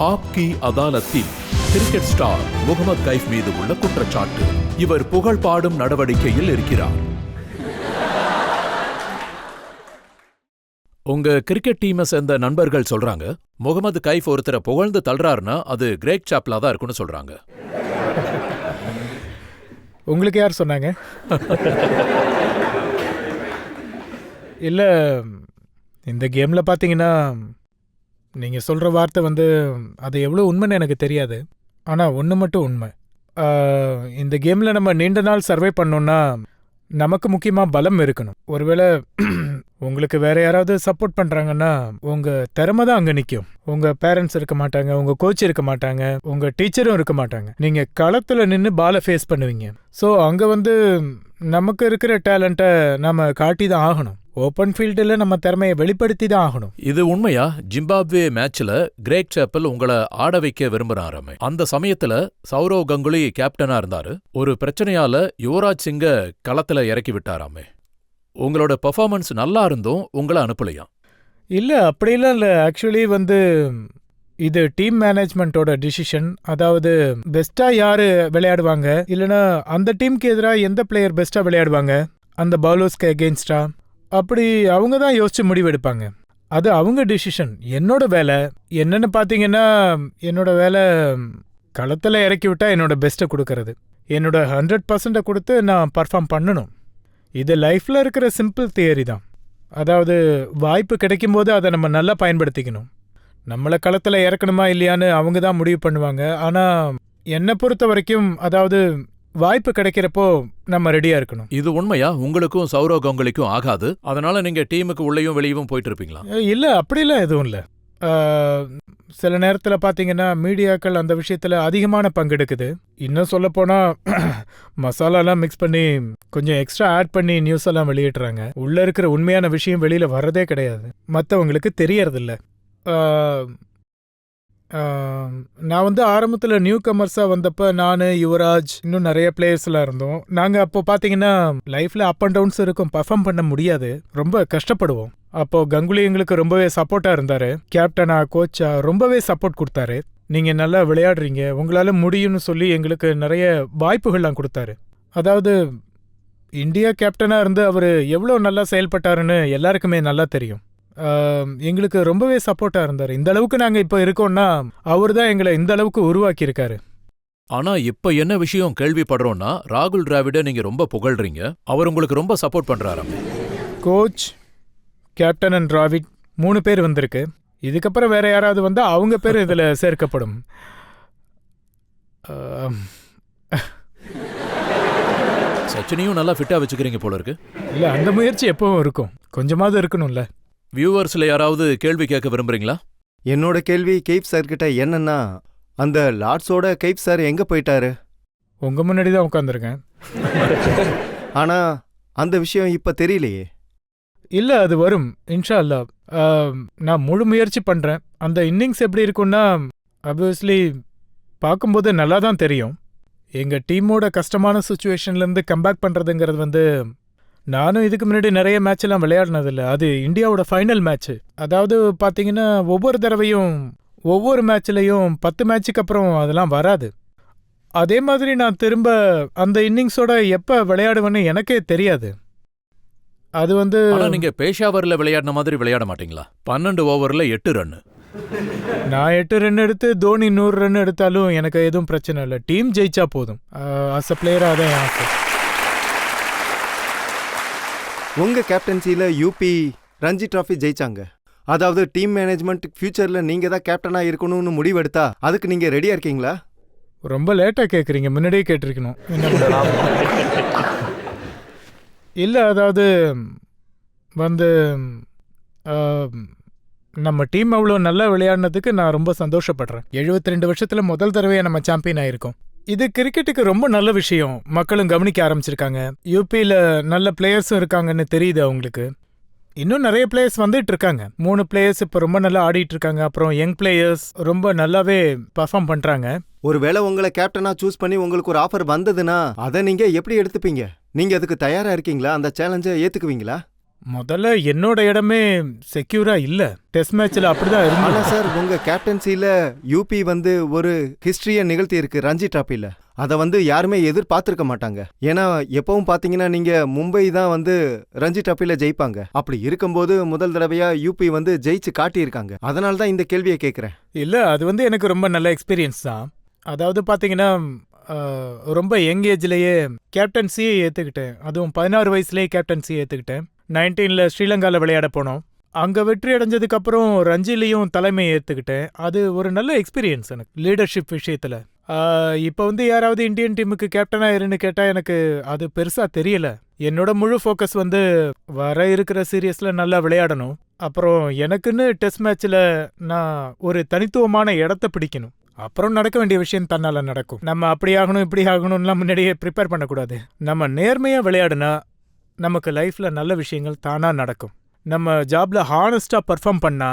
App கி அதாலத்தில் cricket star Mohammed Kaif மீது உள்ள குற்றச்சாட்டு. இவர் புகழ் பாடும் நடவடிக்கையில் இருக்கிறார். உங்க கிரிக்கெட் டீமை சேர்ந்த நண்பர்கள் சொல்றாங்க, முகமது கைஃப் ஒருத்தரை புகழ்ந்து தள்ளுறாருன்னா அது கிரேக் சாப்லா தான் இருக்குன்னு சொல்றாங்க. உங்களுக்கு யார் சொன்னாங்க? இல்ல, இந்த கேம்ல பாத்தீங்கன்னா நீங்க சொல்ற வார்த்தை அது எவ்வளவு உண்மைன்னு எனக்கு தெரியாது. ஆனா ஒன்று மட்டும் உண்மை, இந்த கேம்ல நம்ம நீண்ட நாள் சர்வை பண்ணோம்னா நமக்கு முக்கியமா பலம் இருக்கணும். ஒருவேளை உங்களுக்கு வேற யாராவது சப்போர்ட் பண்றாங்கன்னா உங்க திறமை தான் அங்க நிற்கும். உங்க பேரண்ட்ஸ் இருக்க மாட்டாங்க, உங்க கோச் இருக்க மாட்டாங்க, உங்க டீச்சரும் இருக்க மாட்டாங்க. நீங்க களத்துல நின்று பாலை ஃபேஸ் பண்ணுவீங்க. ஸோ அங்க நமக்கு இருக்கிற டேலண்ட்டை நம்ம காட்டி தான் ஆகணும். ஓப்பன் ஃபீல்டில் நம்ம திறமையை வெளிப்படுத்தி தான் ஆகணும். இது உண்மையா? ஜிம்பாப்வே மேட்ச்ல கிரேக் சாப்பல் உங்களை ஆட வைக்க விரும்புறாராமே. அந்த சமயத்துல சௌரவ் கங்குலி கேப்டனா இருந்தாரு. ஒரு பிரச்சனையால யுவராஜ் சிங்க களத்துல இறக்கி விட்டாராமே. உங்களோட பெர்ஃபார்மன்ஸ் நல்லா இருந்தும் உங்களை அனுப்பலையா? இல்ல, அப்படிலாம் இல்ல. ஆக்சுவலி இது டீம் மேனேஜ்மெண்ட்டோட டிசிஷன். அதாவது பெஸ்டா யாரு விளையாடுவாங்க, இல்லைன்னா அந்த டீமுக்கு எதிராக எந்த பிளேயர் பெஸ்டா விளையாடுவாங்க அந்த பவுலர்ஸ்க்கு எகெயின்ஸ்டா, அப்படி அவங்க தான் யோசிச்சு முடிவெடுப்பாங்க. அது அவங்க டிசிஷன். என்னோட வேலை என்னன்னு பார்த்தீங்கன்னா, என்னோட வேலை களத்தில் இறக்கி விட்டா என்னோட பெஸ்ட்டை கொடுக்கறது, என்னோட 100% கொடுத்து நான் பர்ஃபார்ம் பண்ணணும். இது லைஃப்ல இருக்கிற சிம்பிள் தியரி தான். அதாவது வாய்ப்பு கிடைக்கும்போது அதை நம்ம நல்லா பயன்படுத்திக்கணும். நம்மளை களத்தில் இறக்கணுமா இல்லையான்னு அவங்க தான் முடிவு பண்ணுவாங்க. ஆனால் என்னை பொறுத்த வரைக்கும், அதாவது வாய்ப்பு கிடைக்கிறப்போ நம்ம ரெடியா இருக்கணும். இது உண்மையா? உங்களுக்கும் சௌரவ் கங்குலிக்கும் ஆகாது, அதனால நீங்க டீமுக்கு உள்ளேயும் வெளியவும் போயிட்டு இருப்பீங்களா? இல்ல, அப்படிலாம் எதுவும் இல்லை. சில நேரத்தில் பார்த்தீங்கன்னா மீடியாக்கள் அந்த விஷயத்தில் அதிகமான பங்கெடுக்குது. இன்னும் சொல்லப்போனா மசாலாலாம் மிக்ஸ் பண்ணி கொஞ்சம் எக்ஸ்ட்ரா ஆட் பண்ணி நியூஸ் எல்லாம் வெளியிடுறாங்க. உள்ள இருக்கிற உண்மையான விஷயம் வெளியில வர்றதே கிடையாது, மற்றவங்களுக்கு தெரியறதில்ல. நான் ஆரம்பத்தில் நியூ கமர்ஸாக வந்தப்போ நான், யுவராஜ், இன்னும் நிறைய பிளேயர்ஸ்லாம் இருந்தோம். நாங்கள் அப்போ பார்த்தீங்கன்னா லைஃப்பில் அப் அண்ட் டவுன்ஸ் இருக்கும், பர்ஃபார்ம் பண்ண முடியாது, ரொம்ப கஷ்டப்படுவோம். அப்போ கங்குலி எங்களுக்கு ரொம்பவே சப்போர்ட்டாக இருந்தார். கேப்டனா கோச்சா ரொம்பவே சப்போர்ட் கொடுத்தாரு. நீங்கள் நல்லா விளையாடுறீங்க, உங்களால் முடியும்னு சொல்லி எங்களுக்கு நிறைய வாய்ப்புகள்லாம் கொடுத்தாரு. அதாவது இந்தியா கேப்டனாக இருந்து அவர் எவ்வளோ நல்லா செயல்பட்டாருன்னு எல்லாருக்குமே நல்லா தெரியும். எங்களுக்கு ரொம்பவே சப்போர்ட்டாக இருந்தார். இந்த அளவுக்கு நாங்கள் இப்போ இருக்கோம்னா அவர் தான் எங்களை இந்த அளவுக்கு உருவாக்கியிருக்காரு. ஆனா இப்ப என்ன விஷயம் கேள்விப்படுறோம்னா, ராகுல் டிராவிட நீங்க ரொம்ப புகழ்றீங்க, அவர் உங்களுக்கு ரொம்ப சப்போர்ட் பண்றாராமே. கோச், கேப்டன் அண்ட் டிராவிட் 3 பேர் வந்திருக்கு. இதுக்கப்புறம் வேற யாராவது வந்தா அவங்க பேர் இதில் சேர்க்கப்படும். சச்சினையும் நல்லா ஃபிட்டா வச்சுக்கிறீங்க போல இருக்கு. இல்ல, அந்த முயற்சி எப்பவும் இருக்கும், கொஞ்சமாவது இருக்கணும்ல. வியூவர்ஸ்ல யாராவது கேள்வி கேட்க விரும்புறீங்களா? என்னோட கேள்வி கெய்ப் சார் கிட்ட என்னன்னா, அந்த லார்ட்ஸோட கெய்ப் சார் எங்க போயிட்டாரு? உங்க முன்னாடி தான் உட்காந்துருக்கேன். ஆனா அந்த விஷயம் இப்ப தெரியலையே. இல்ல, அது வரும் இன்ஷா அல்லா. நான் முழு முயற்சி பண்றேன். அந்த இன்னிங்ஸ் எப்படி இருக்கும்னா ஆப்வியஸ்லி பார்க்கும்போது நல்லா தான் தெரியும். எங்க டீமோட கஷ்டமான சுச்சுவேஷன்லேருந்து கம்பேக் பண்றதுங்கிறது நானும் இதுக்கு முன்னாடி நிறைய மேட்ச் எல்லாம் விளையாடினதில்ல. அது இந்தியாவோட ஃபைனல் மேட்ச். அதாவது பார்த்தீங்கன்னா ஒவ்வொரு தடவையும் ஒவ்வொரு மேட்ச்லையும் 10 மேட்சுக்கு அப்புறம் அதெல்லாம் வராது. அதே மாதிரி நான் திரும்ப அந்த இன்னிங்ஸோட எப்போ விளையாடுவேன்னு எனக்கே தெரியாது. அது ஆனா நீங்க பேஷாவர்ல விளையாடின மாதிரி விளையாட மாட்டீங்களா? 12 ஓவர்ல 8 ரன். நான் 8 ரன் எடுத்து தோனி 100 ரன் எடுத்தாலும் எனக்கு எதுவும் பிரச்சனை இல்லை. டீம் ஜெயிச்சா போதும். அஸ் அ பிளேயரா தான் எனக்கு. உங்க கேப்டன்சியில யூபி ரஞ்சி டிராஃபி ஜெயிச்சாங்க. அதாவது டீம் மேனேஜ்மெண்ட் ஃபியூச்சர்ல நீங்க தான் கேப்டனா இருக்கணும்னு முடிவெடுத்தா அதுக்கு நீங்க ரெடியா இருக்கீங்களா? ரொம்ப லேட்டா கேட்குறீங்க, முன்னாடியே கேட்டிருக்கணும். இல்லை, அதாவது நம்ம டீம் அவ்வளோ நல்லா விளையாடினதுக்கு நான் ரொம்ப சந்தோஷப்படுறேன். 72 வருஷத்தில் முதல் தடவையாக நம்ம சாம்பியன் ஆயிருக்கோம். இது கிரிக்கெட்டுக்கு ரொம்ப நல்ல விஷயம். மக்களும் கவனிக்க ஆரம்பிச்சிருக்காங்க. யூபியில் நல்ல பிளேயர்ஸும் இருக்காங்கன்னு தெரியுது அவங்களுக்கு. இன்னும் நிறைய பிளேயர்ஸ் வந்துட்டு இருக்காங்க. 3 பிளேயர்ஸ் இப்போ ரொம்ப நல்லா ஆடிட்டு இருக்காங்க. அப்புறம் யங் பிளேயர்ஸ் ரொம்ப நல்லாவே பர்ஃபார்ம் பண்றாங்க. ஒருவேளை உங்களை கேப்டனா சூஸ் பண்ணி உங்களுக்கு ஒரு ஆஃபர் வந்ததுன்னா அதை நீங்க எப்படி எடுத்துப்பீங்க? நீங்க அதுக்கு தயாரா இருக்கீங்களா? அந்த சேலஞ்சை ஏத்துக்குவீங்களா? முதல்ல என்னோட இடமே செக்யூரா இல்ல. டெஸ்ட் மேட்ச்ல அப்படிதான் ஆனா இருந்தது. சார் உங்க கேப்டன்சில யூபி வந்து ஒரு ஹிஸ்டரியை நிகழ்த்தி இருக்கு ரஞ்சி டிராஃபில. அதை வந்து யாருமே எதிர்பார்த்திருக்க மாட்டாங்க. ஏன்னா எப்பவும் பாத்தீங்கன்னா நீங்க மும்பை தான் வந்து ரஞ்சி டிராஃபில ஜெயிப்பாங்க. அப்படி இருக்கும்போது முதல் தடவையா யூபி வந்து ஜெயிச்சு காட்டியிருக்காங்க. அதனால தான் இந்த கேள்வியை கேட்கிறேன். இல்ல, அது வந்து எனக்கு ரொம்ப நல்ல எக்ஸ்பீரியன்ஸ் தான். அதாவது பாத்தீங்கன்னா ரொம்ப யங் ஏஜ்லயே கேப்டன்சியே ஏத்துக்கிட்டேன். அதுவும் 16 வயசுலயே கேப்டன்சியை ஏத்துக்கிட்டேன். 19ல ஸ்ரீலங்கால விளையாட போனோம். அங்க வெற்றி அடைஞ்சதுக்கு அப்புறம் ரஞ்சிலையும் தலைமையை ஏத்துக்கிட்டேன். அது ஒரு நல்ல எக்ஸ்பீரியன்ஸ் எனக்கு லீடர்ஷிப் விஷயத்துல. இப்போ வந்து யாராவது இந்தியன் டீமுக்கு கேப்டனா இருன்னு கேட்டா எனக்கு அது பெருசா தெரியல. என்னோட முழு ஃபோக்கஸ் வந்து வர இருக்கிற சீரியஸ்ல நல்லா விளையாடணும். அப்புறம் எனக்குன்னு டெஸ்ட் மேட்ச்ல நான் ஒரு தனித்துவமான இடத்த பிடிக்கணும். அப்புறம் நடக்க வேண்டிய விஷயம் தன்னால நடக்கும். நம்ம அப்படி ஆகணும் இப்படி ஆகணும்லாம் முன்னாடியே ப்ரிப்பேர் பண்ணக்கூடாது. நம்ம நேர்மையா விளையாடுனா நமக்கு லைஃப்ல நல்ல விஷயங்கள் தானா நடக்கும். நம்ம ஜாப்ல ஹானஸ்டா பர்ஃபார்ம் பண்ணா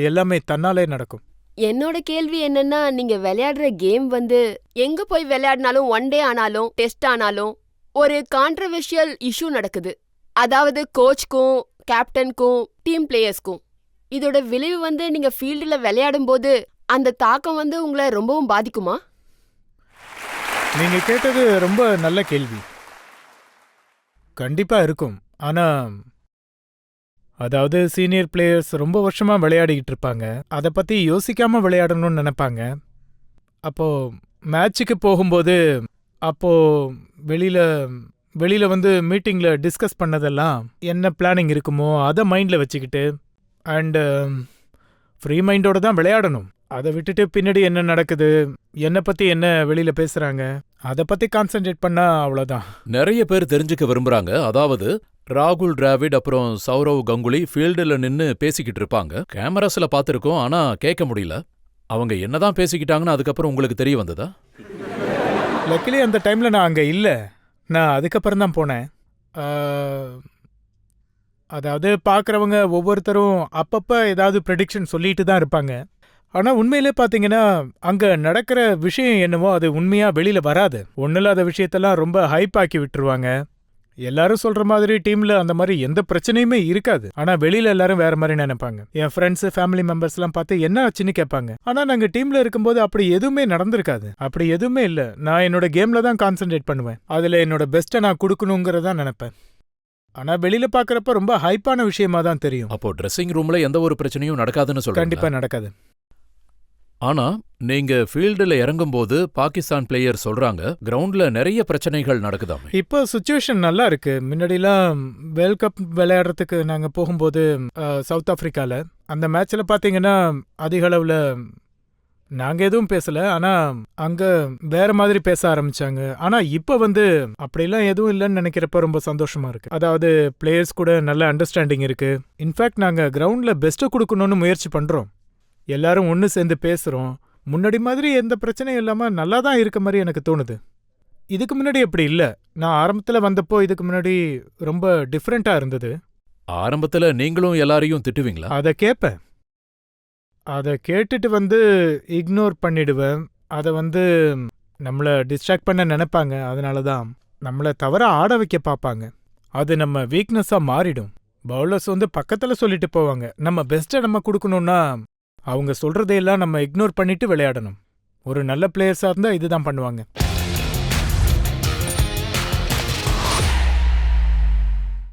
எல்லாமே தன்னாலே நடக்கும். என்னோட கேள்வி என்னன்னா, நீங்க விளையாடுற கேம் வந்து எங்க போய் விளையாடினாலும், ஒன் டே ஆனாலும் டெஸ்ட் ஆனாலும் ஒரு கான்ட்ரவர்ஷியல் இஷ்யூ நடக்குது. அதாவது கோச்க்கும் கேப்டனுக்கும் டீம் பிளேயர்ஸ்க்கும். இதோட விளைவு வந்து நீங்க ஃபீல்டுல விளையாடும் போது அந்த தாக்கம் வந்து உங்களை ரொம்பவும் பாதிக்குமா? நீங்க கேட்டது ரொம்ப நல்ல கேள்வி. கண்டிப்பா இருக்கும். ஆனா அதாவது சீனியர் பிளேயர்ஸ் ரொம்ப வருஷமா விளையாடிக்கிட்டு இருப்பாங்க. அதை பத்தி யோசிக்காம விளையாடணும்னு நினைப்பாங்க. அப்போ மேட்சுக்கு போகும்போது அப்போ வெளியில வெளியில வந்து மீட்டிங்ல டிஸ்கஸ் பண்ணதெல்லாம் என்ன பிளானிங் இருக்குமோ அதை மைண்ட்ல வச்சுக்கிட்டு அண்ட் ஃப்ரீ மைண்டோட தான் விளையாடணும். அதை விட்டுட்டு பின்னாடி என்ன நடக்குது, என்னை பத்தி என்ன வெளியில பேசுறாங்க, அதை பத்தி கான்சென்ட்ரேட் பண்ணா அவ்வளோதான். நிறைய பேர் தெரிஞ்சுக்க விரும்புறாங்க. அதாவது ராகுல் டிராவிட் அப்புறம் சௌரவ் கங்குலி ஃபீல்டுல நின்னு பேசிக்கிட்டு இருப்பாங்க. கேமராஸ்ல பார்த்திருக்கோம், ஆனா கேட்க முடியல. அவங்க என்னதான் பேசிக்கிட்டாங்கன்னு அதுக்கப்புறம் உங்களுக்கு தெரிய வந்ததா? லக்கிலி அந்த டைம்ல நான் அங்க இல்ல. நான் அதுக்கப்புறம் தான் போனேன். அதாவது பார்க்குறவங்க ஒவ்வொருத்தரும் அப்பப்ப ஏதாவது ப்ரெடிக்ஷன் சொல்லிட்டு தான் இருப்பாங்க. ஆனா உண்மையிலே பாத்தீங்கன்னா அங்க நடக்கிற விஷயம் என்னவோ அது உண்மையா வெளியில வராது. ஒண்ணில்லாத விஷயத்தெல்லாம் ரொம்ப ஹைப் ஆக்கி விட்டுருவாங்க. எல்லாரும் சொல்ற மாதிரி டீம்ல அந்த மாதிரி எந்த பிரச்சனையுமே இருக்காது. ஆனா வெளியில எல்லாரும் வேற மாதிரி நினைப்பாங்க. என் ஃப்ரெண்ட்ஸ் ஃபேமிலி மெம்பர்ஸ் எல்லாம் பார்த்து என்ன ஆச்சுன்னு கேட்பாங்க. ஆனா நாங்க டீம்ல இருக்கும்போது அப்படி எதுவுமே நடந்திருக்காது. அப்படி எதுவுமே இல்ல. நான் என்னோட கேம்ல தான் கான்சென்ட்ரேட் பண்ணுவேன். அதுல என்னோட பெஸ்ட்டை நான் கொடுக்கணுங்கிறதா நினைப்பேன். ஆனா வெளியில பாக்குறப்ப ரொம்ப ஹைப்பான விஷயமா தான் தெரியும். அப்போ ட்ரெஸ்ஸிங் ரூம்ல எந்த ஒரு பிரச்சனையும் நடக்காதுன்னு சொல்றீங்க? கண்டிப்பா நடக்காது. ஆனா நீங்க ஃபீல்டுல இறங்கும்போது பாகிஸ்தான் பிளேயர் சொல்றாங்க கிரவுண்ட்ல நிறைய பிரச்சனைகள் நடக்குதாமே. இப்போ சுச்சுவேஷன் நல்லா இருக்கு. முன்னாடிலாம் வேர்ல்ட் கப் விளையாடுறதுக்கு நாங்க போகும்போது சவுத் ஆப்பிரிக்கால அந்த மேட்ச்ல பாத்தீங்கன்னா அதிக அளவுல நாங்க எதுவும் பேசல. ஆனா அங்க வேற மாதிரி பேச ஆரம்பிச்சாங்க. ஆனா இப்ப வந்து அப்படிலாம் எதுவும் இல்லைன்னு நினைக்கிறப்ப ரொம்ப சந்தோஷமா இருக்கு. அதாவது பிளேயர்ஸ் கூட நல்ல அண்டர்ஸ்டாண்டிங் இருக்கு. இன்ஃபேக்ட் நாங்க கிரவுண்ட்ல பெஸ்ட்டை கொடுக்கணும்னு முயற்சி பண்றோம். எல்லாரும் ஒன்று சேர்ந்து பேசுறோம். முன்னாடி மாதிரி எந்த பிரச்சனையும் இல்லாம நல்லா தான் இருக்க மாதிரி எனக்கு தோணுது. இதுக்கு முன்னாடி அப்படி இல்ல. நான் ஆரம்பத்துல வந்தப்போ இதுக்கு முன்னாடி ரொம்ப டிஃப்ரெண்டா இருந்தது. ஆரம்பத்துல நீங்களும் எல்லாரையும் திட்டுவீங்களா? அதை கேட்பேன். அதை கேட்டுட்டு வந்து இக்னோர் பண்ணிடுவேன். அதை வந்து நம்மளை டிஸ்ட்ராக்ட் பண்ண நினைப்பாங்க. அதனால தான் நம்மளை தவற ஆட வைக்க பார்ப்பாங்க. அது நம்ம வீக்னஸா மாறிடும். பவுலர்ஸ் வந்து பக்கத்துல சொல்லிட்டு போவாங்க. நம்ம பெஸ்ட்டை நம்ம கொடுக்கணும்னா அவங்க சொல்றதையெல்லாம் நம்ம இக்னோர் பண்ணிட்டு விளையாடணும். ஒரு நல்ல பிளேயர்ஸா இருந்தா இதுதான் பண்ணுவாங்க.